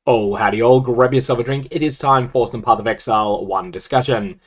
Oh, howdy all, grab yourself a drink. It is time for some Path of Exile 1 discussion.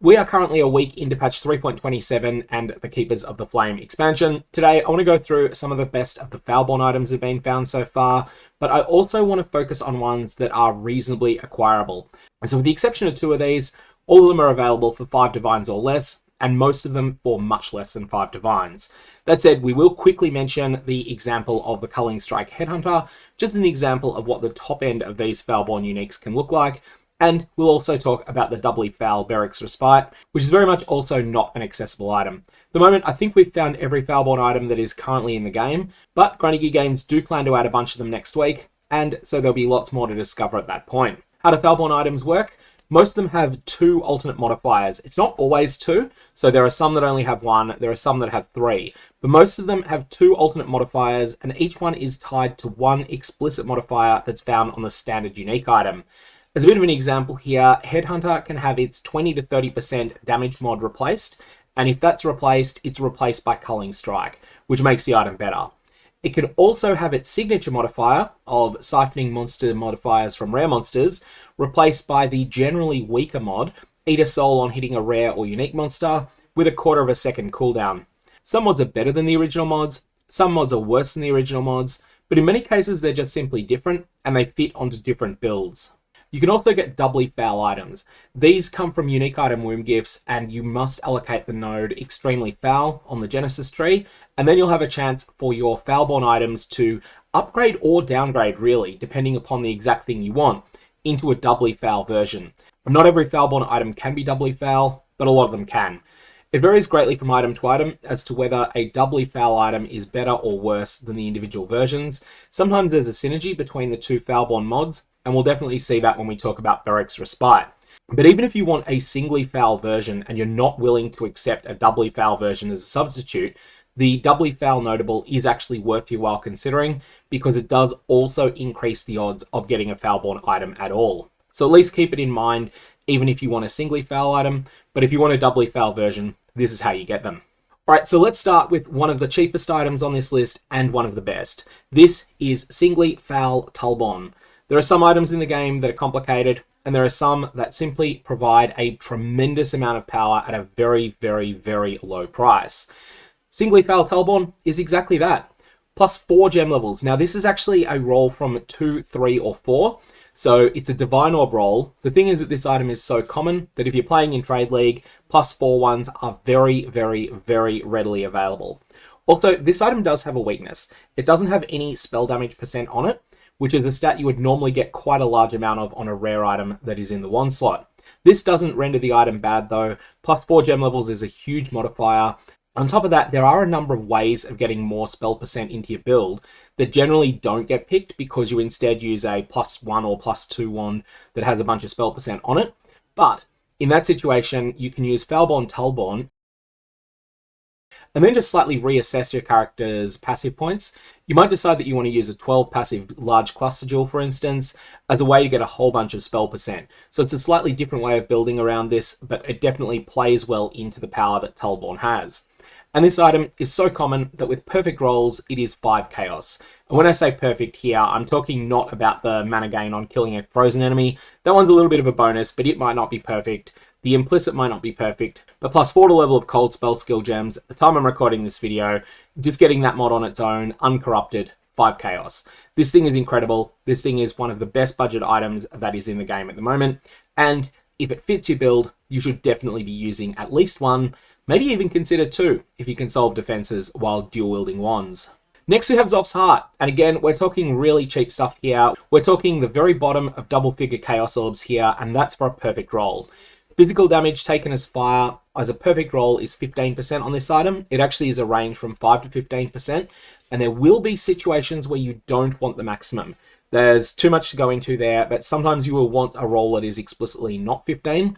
We are currently a week into patch 3.27 and the Keepers of the Flame expansion. Today, I want to go through some of the best of the Foulborn items that have been found so far, but I also want to focus on ones that are reasonably acquirable. And so with the exception of two of these, all of them are available for 5 divines or less, and most of them for much less than 5 divines. That said, we will quickly mention the example of the Culling Strike Headhunter, just an example of what the top end of these Foulborn uniques can look like, and we'll also talk about the Doubly Foul Berek's Respite, which is very much also not an accessible item. At the moment, I think we've found every Foulborn item that is currently in the game, but Grinding Gear Games do plan to add a bunch of them next week, and so there'll be lots more to discover at that point. How do Foulborn items work? Most of them have 2 alternate modifiers. It's not always 2, so there are some that only have 1, there are some that have 3, but most of them have 2 alternate modifiers, and each one is tied to 1 explicit modifier that's found on the standard unique item. As a bit of an example here, Headhunter can have its 20 to 30% damage mod replaced, and if that's replaced, it's replaced by Culling Strike, which makes the item better. It can also have its signature modifier of siphoning monster modifiers from rare monsters replaced by the generally weaker mod, Eat a Soul on hitting a rare or unique monster, with a 1/4 second cooldown. Some mods are better than the original mods, some mods are worse than the original mods, but in many cases they're just simply different and they fit onto different builds. You can also get Doubly Foul items. These come from unique item womb gifts, and you must allocate the node Extremely Foul on the Genesis tree, and then you'll have a chance for your Foulborn items to upgrade or downgrade, really, depending upon the exact thing you want, into a Doubly Foul version. Not every Foulborn item can be Doubly Foul, but a lot of them can. It varies greatly from item to item as to whether a Doubly Foul item is better or worse than the individual versions. Sometimes there's a synergy between the 2 Foulborn mods, and we'll definitely see that when we talk about Berek's Respite. But even if you want a singly foul version and you're not willing to accept a Doubly Foul version as a substitute, the Doubly Foul notable is actually worth your while considering, because it does also increase the odds of getting a Foulborn item at all. So at least keep it in mind, even if you want a singly foul item, but if you want a Doubly Foul version, this is how you get them. Alright, so let's start with one of the cheapest items on this list and one of the best. This is Singly Foul Tulborn. There are some items in the game that are complicated, and there are some that simply provide a tremendous amount of power at a very, very, very low price. Singly Foul Tulborn is exactly that. Plus 4 gem levels. Now this is actually a roll from 2, 3, or 4, so it's a Divine Orb roll. The thing is that this item is so common that if you're playing in Trade League, plus 4 ones are very, very, very readily available. Also, this item does have a weakness. It doesn't have any spell damage percent on it, which is a stat you would normally get quite a large amount of on a rare item that is in the 1 slot. This doesn't render the item bad though. Plus 4 gem levels is a huge modifier. On top of that, there are a number of ways of getting more spell percent into your build that generally don't get picked because you instead use a +1 or +2 wand that has a bunch of spell percent on it. But in that situation, you can use Foulborn Tulborn and then just slightly reassess your character's passive points. You might decide that you want to use a 12 passive large cluster jewel, for instance, as a way to get a whole bunch of spell percent. So it's a slightly different way of building around this, but it definitely plays well into the power that Tulborn has. And this item is so common that with perfect rolls, it is 5 chaos. And when I say perfect here, I'm talking not about the mana gain on killing a frozen enemy. That one's a little bit of a bonus, but it might not be perfect. The implicit might not be perfect, but plus 4 to level of cold spell skill gems. At the time I'm recording this video, just getting that mod on its own, uncorrupted, 5 chaos. This thing is incredible. This thing is one of the best budget items that is in the game at the moment. And if it fits your build, you should definitely be using at least 1, maybe even consider 2 if you can solve defenses while dual wielding wands. Next we have Xoph's Heart, and again we're talking really cheap stuff here. We're talking the very bottom of double figure chaos orbs here, and that's for a perfect roll. Physical damage taken as fire as a perfect roll is 15% on this item. It actually is a range from 5 to 15%, and there will be situations where you don't want the maximum. There's too much to go into there, but sometimes you will want a roll that is explicitly not 15,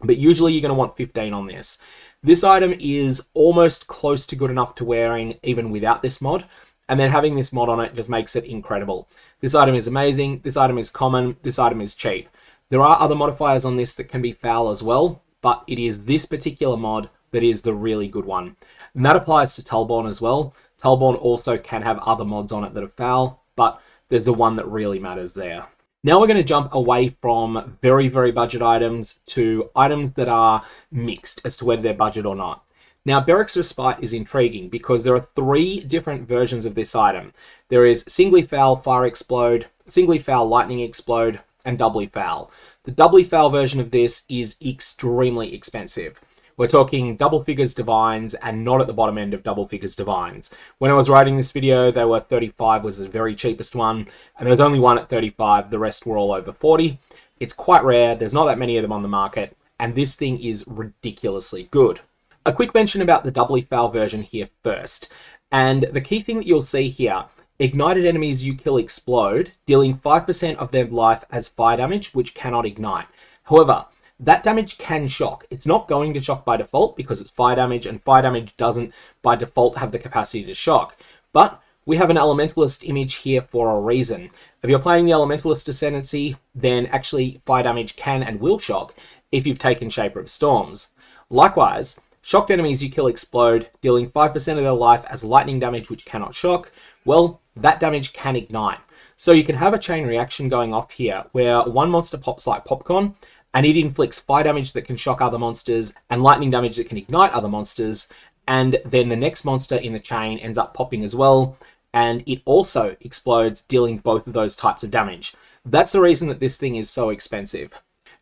but usually you're going to want 15 on this. This item is almost close to good enough to wearing even without this mod, and then having this mod on it just makes it incredible. This item is amazing, this item is common, this item is cheap. There are other modifiers on this that can be foul as well, but it is this particular mod that is the really good one. And that applies to Tulborn as well. Tulborn also can have other mods on it that are foul, but there's the one that really matters there. Now we're going to jump away from very, very budget items to items that are mixed as to whether they're budget or not. Now, Berek's Respite is intriguing because there are 3 different versions of this item. There is Singly Foul Fire Explode, Singly Foul Lightning Explode, and Doubly Foul. The Doubly Foul version of this is extremely expensive. We're talking double figures divines and not at the bottom end of double figures divines. When I was writing this video, they were 35 was the very cheapest one, and there was only one at 35, the rest were all over 40. It's quite rare, there's not that many of them on the market, and this thing is ridiculously good. A quick mention about the Doubly Foul version here first, and the key thing that you'll see here, ignited enemies you kill explode, dealing 5% of their life as fire damage, which cannot ignite. However, that damage can shock. It's not going to shock by default because it's fire damage, and fire damage doesn't by default have the capacity to shock. But we have an Elementalist image here for a reason. If you're playing the Elementalist Ascendancy, then actually fire damage can and will shock if you've taken Shaper of Storms. Likewise, shocked enemies you kill explode, dealing 5% of their life as lightning damage which cannot shock. Well, that damage can ignite. So you can have a chain reaction going off here where one monster pops like popcorn and it inflicts fire damage that can shock other monsters and lightning damage that can ignite other monsters, and then the next monster in the chain ends up popping as well, and it also explodes, dealing both of those types of damage. That's the reason that this thing is so expensive.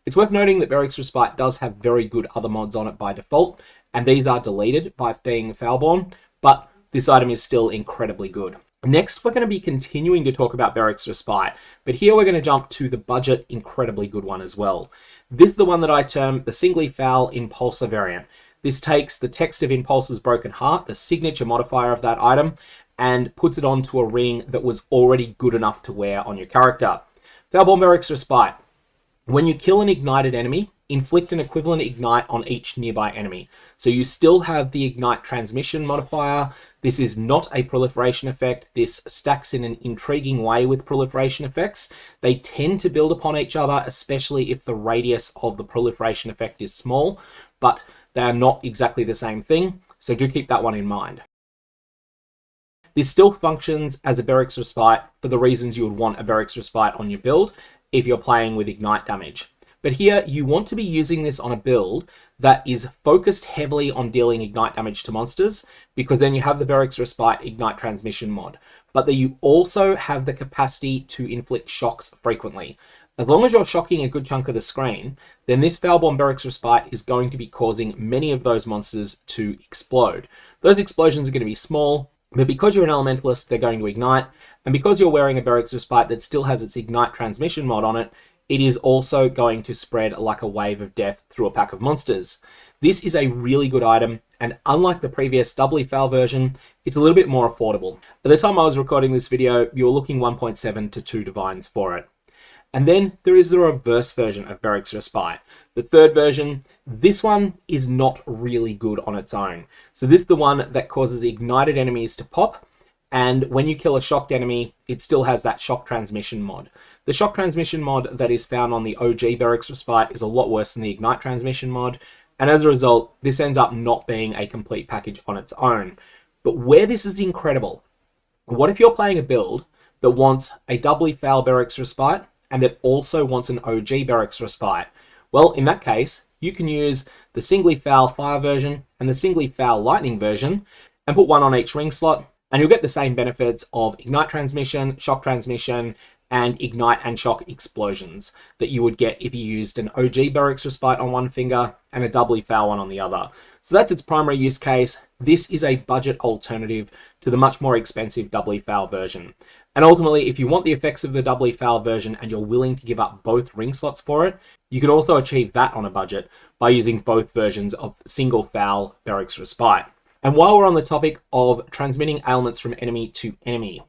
It's worth noting that Berek's Respite does have very good other mods on it by default, and these are deleted by being Foulborn, but this item is still incredibly good. Next, we're going to be continuing to talk about Berek's Respite, but here we're going to jump to the budget, incredibly good one as well. This is the one that I term the Singly Foul Inpulsa variant. This takes the text of Inpulsa's Broken Heart, the signature modifier of that item, and puts it onto a ring that was already good enough to wear on your character. Foulborn Berek's Respite. When you kill an ignited enemy, inflict an equivalent ignite on each nearby enemy. So you still have the ignite transmission modifier. This is not a proliferation effect. This stacks in an intriguing way with proliferation effects. They tend to build upon each other, especially if the radius of the proliferation effect is small, but they are not exactly the same thing, so do keep that one in mind. This still functions as a Berek's Respite for the reasons you would want a Berek's Respite on your build if you're playing with ignite damage. But here, you want to be using this on a build that is focused heavily on dealing ignite damage to monsters, because then you have the Berek's Respite Ignite Transmission mod, but that you also have the capacity to inflict shocks frequently. As long as you're shocking a good chunk of the screen, then this Foulborn Berek's Respite is going to be causing many of those monsters to explode. Those explosions are going to be small, but because you're an Elementalist, they're going to ignite, and because you're wearing a Berek's Respite that still has its Ignite Transmission mod on it, it is also going to spread like a wave of death through a pack of monsters. This is a really good item, and unlike the previous Doubly Foul version, it's a little bit more affordable. At the time I was recording this video, you were looking 1.7 to 2 divines for it. And then there is the reverse version of Berek's Respite. The third version, this one is not really good on its own. So this is the one that causes ignited enemies to pop, and when you kill a shocked enemy, it still has that shock transmission mod. The shock transmission mod that is found on the OG Berek's Respite is a lot worse than the ignite transmission mod, and as a result, this ends up not being a complete package on its own. But where this is incredible, what if you're playing a build that wants a Doubly Foul Berek's Respite, and it also wants an OG Berek's Respite? Well, in that case, you can use the Singly Foul Fire version and the Singly Foul Lightning version, and put one on each ring slot, and you'll get the same benefits of Ignite Transmission, Shock Transmission, and Ignite and Shock explosions that you would get if you used an OG Berek's Respite on one finger and a Doubly Foul one on the other. So that's its primary use case. This is a budget alternative to the much more expensive Doubly Foul version. And ultimately, if you want the effects of the Doubly Foul version and you're willing to give up both ring slots for it, you can also achieve that on a budget by using both versions of Single Foul Berek's Respite. And while we're on the topic of transmitting ailments from enemy to enemy,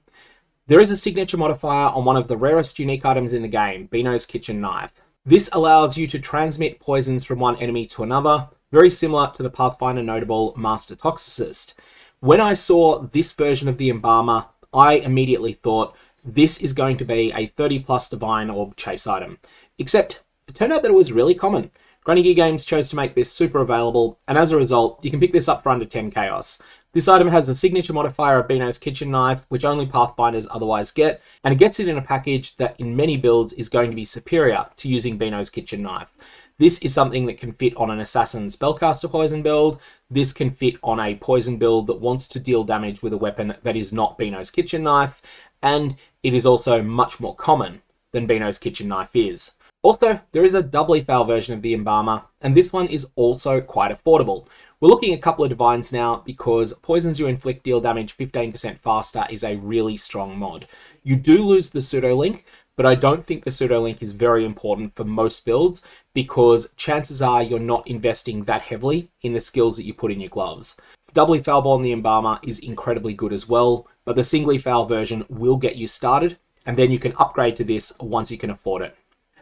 there is a signature modifier on one of the rarest unique items in the game, Bino's Kitchen Knife. This allows you to transmit poisons from one enemy to another, very similar to the Pathfinder notable Master Toxicist. When I saw this version of the Embalmer, I immediately thought this is going to be a 30+ Divine Orb chase item. Except, it turned out that it was really common. Grinding Gear Games chose to make this super available, and as a result, you can pick this up for under 10 chaos. This item has the signature modifier of Bino's kitchen knife, which only Pathfinders otherwise get, and it gets it in a package that in many builds is going to be superior to using Bino's kitchen knife. This is something that can fit on an Assassin Spellcaster Poison build. This can fit on a Poison build that wants to deal damage with a weapon that is not Bino's kitchen knife, and it is also much more common than Bino's kitchen knife is. Also, there is a Doubly Foul version of the Embalmer, and this one is also quite affordable. We're looking at a couple of divines now because poisons you inflict deal damage 15% faster is a really strong mod. You do lose the pseudo-link, but I don't think the pseudo-link is very important for most builds because chances are you're not investing that heavily in the skills that you put in your gloves. Doubly Foulborn The Embalmer is incredibly good as well, but the singly foul version will get you started, and then you can upgrade to this once you can afford it.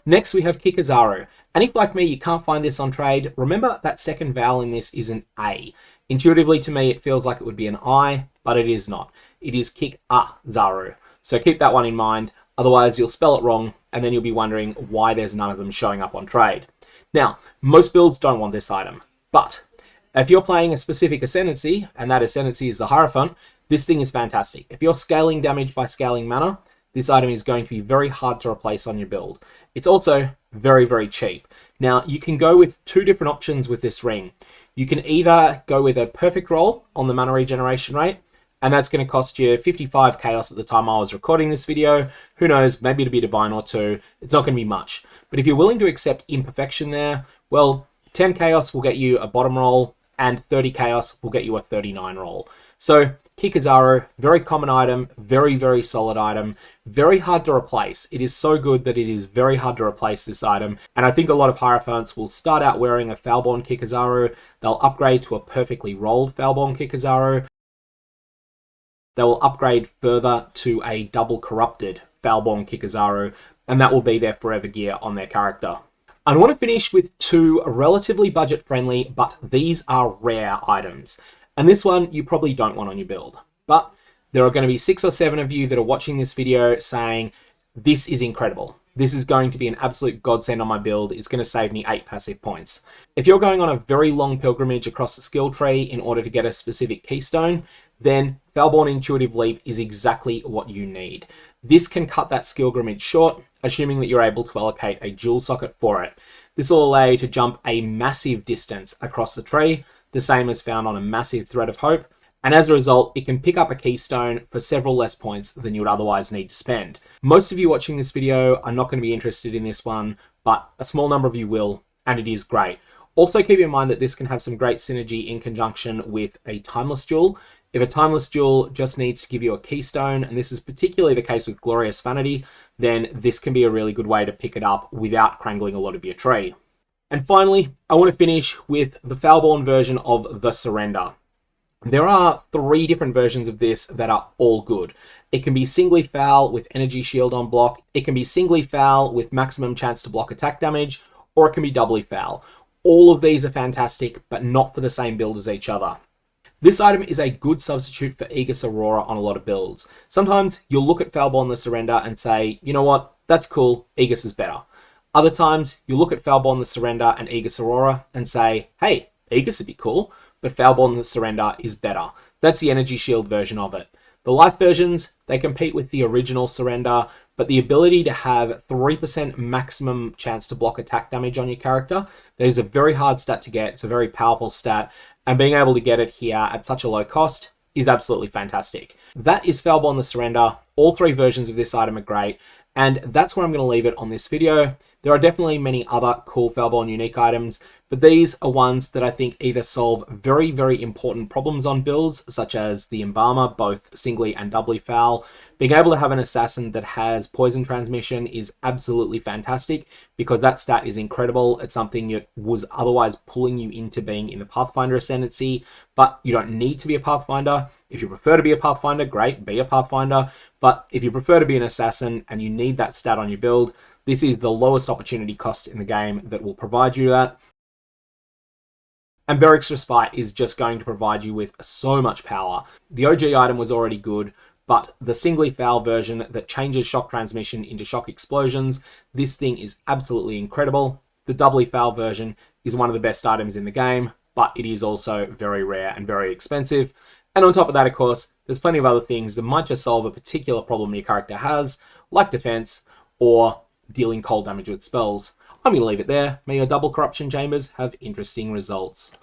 Next, we have Kikazaru, and if like me you can't find this on trade, remember that second vowel in this is an A. Intuitively to me it feels like it would be an I, but it is not. It is Kikazaru, so keep that one in mind, otherwise you'll spell it wrong and then you'll be wondering why there's none of them showing up on trade. Now, most builds don't want this item, but if you're playing a specific ascendancy, and that ascendancy is the Hierophant, this thing is fantastic. If you're scaling damage by scaling mana, this item is going to be very hard to replace on your build. It's also very, very cheap. Now, you can go with two different options with this ring. You can either go with a perfect roll on the mana regeneration rate, and that's going to cost you 55 chaos at the time I was recording this video. Who knows, maybe it'll be a divine or two. It's not going to be much. But if you're willing to accept imperfection there, well, 10 chaos will get you a bottom roll, and 30 chaos will get you a 39 roll. So Kikazaru, very common item, very, very solid item, very hard to replace. It is so good that it is very hard to replace this item, and I think a lot of Hierophants will start out wearing a Foulborn Kikazaru, they'll upgrade to a perfectly rolled Foulborn Kikazaru, they will upgrade further to a double corrupted Foulborn Kikazaru, and that will be their forever gear on their character. I want to finish with two relatively budget-friendly, but these are rare items. And this one you probably don't want on your build. But there are going to be 6 or 7 of you that are watching this video saying, this is incredible. This is going to be an absolute godsend on my build. It's going to save me 8 passive points. If you're going on a very long pilgrimage across the skill tree in order to get a specific keystone, then Foulborn Intuitive Leap is exactly what you need. This can cut that skillgrimage short, assuming that you're able to allocate a dual socket for it. This will allow you to jump a massive distance across the tree, the same as found on a massive Thread of Hope, and as a result, it can pick up a keystone for several less points than you would otherwise need to spend. Most of you watching this video are not going to be interested in this one, but a small number of you will, and it is great. Also keep in mind that this can have some great synergy in conjunction with a Timeless Jewel. If a Timeless Jewel just needs to give you a keystone, and this is particularly the case with Glorious Vanity, then this can be a really good way to pick it up without crangling a lot of your tree. And finally, I want to finish with the Foulborn version of The Surrender. There are 3 different versions of this that are all good. It can be singly foul with energy shield on block, it can be singly foul with maximum chance to block attack damage, or it can be doubly foul. All of these are fantastic, but not for the same build as each other. This item is a good substitute for Aegis Aurora on a lot of builds. Sometimes you'll look at Foulborn The Surrender and say, you know what, that's cool, Aegis is better. Other times, you look at Foulborn The Surrender and Aegis Aurora and say, hey, Aegis would be cool, but Foulborn The Surrender is better. That's the energy shield version of it. The life versions, they compete with the original Surrender, but the ability to have 3% maximum chance to block attack damage on your character, that is a very hard stat to get, it's a very powerful stat, and being able to get it here at such a low cost is absolutely fantastic. That is Foulborn The Surrender. All 3 versions of this item are great, and that's where I'm going to leave it on this video. There are definitely many other cool Foulborn unique items, but these are ones that I think either solve very, very important problems on builds, such as the Embalmer, both singly and doubly foul. Being able to have an assassin that has poison transmission is absolutely fantastic because that stat is incredible. It's something that was otherwise pulling you into being in the Pathfinder Ascendancy, but you don't need to be a Pathfinder. If you prefer to be a Pathfinder, great, be a Pathfinder. But if you prefer to be an assassin and you need that stat on your build, this is the lowest opportunity cost in the game that will provide you that. And Berek's Respite is just going to provide you with so much power. The OG item was already good, but the singly foul version that changes shock transmission into shock explosions, this thing is absolutely incredible. the Doubly Foul version is one of the best items in the game, but it is also very rare and very expensive. And on top of that, of course, there's plenty of other things that might just solve a particular problem your character has, like defense or dealing cold damage with spells. I'm going to leave it there. May your double corruption chambers have interesting results.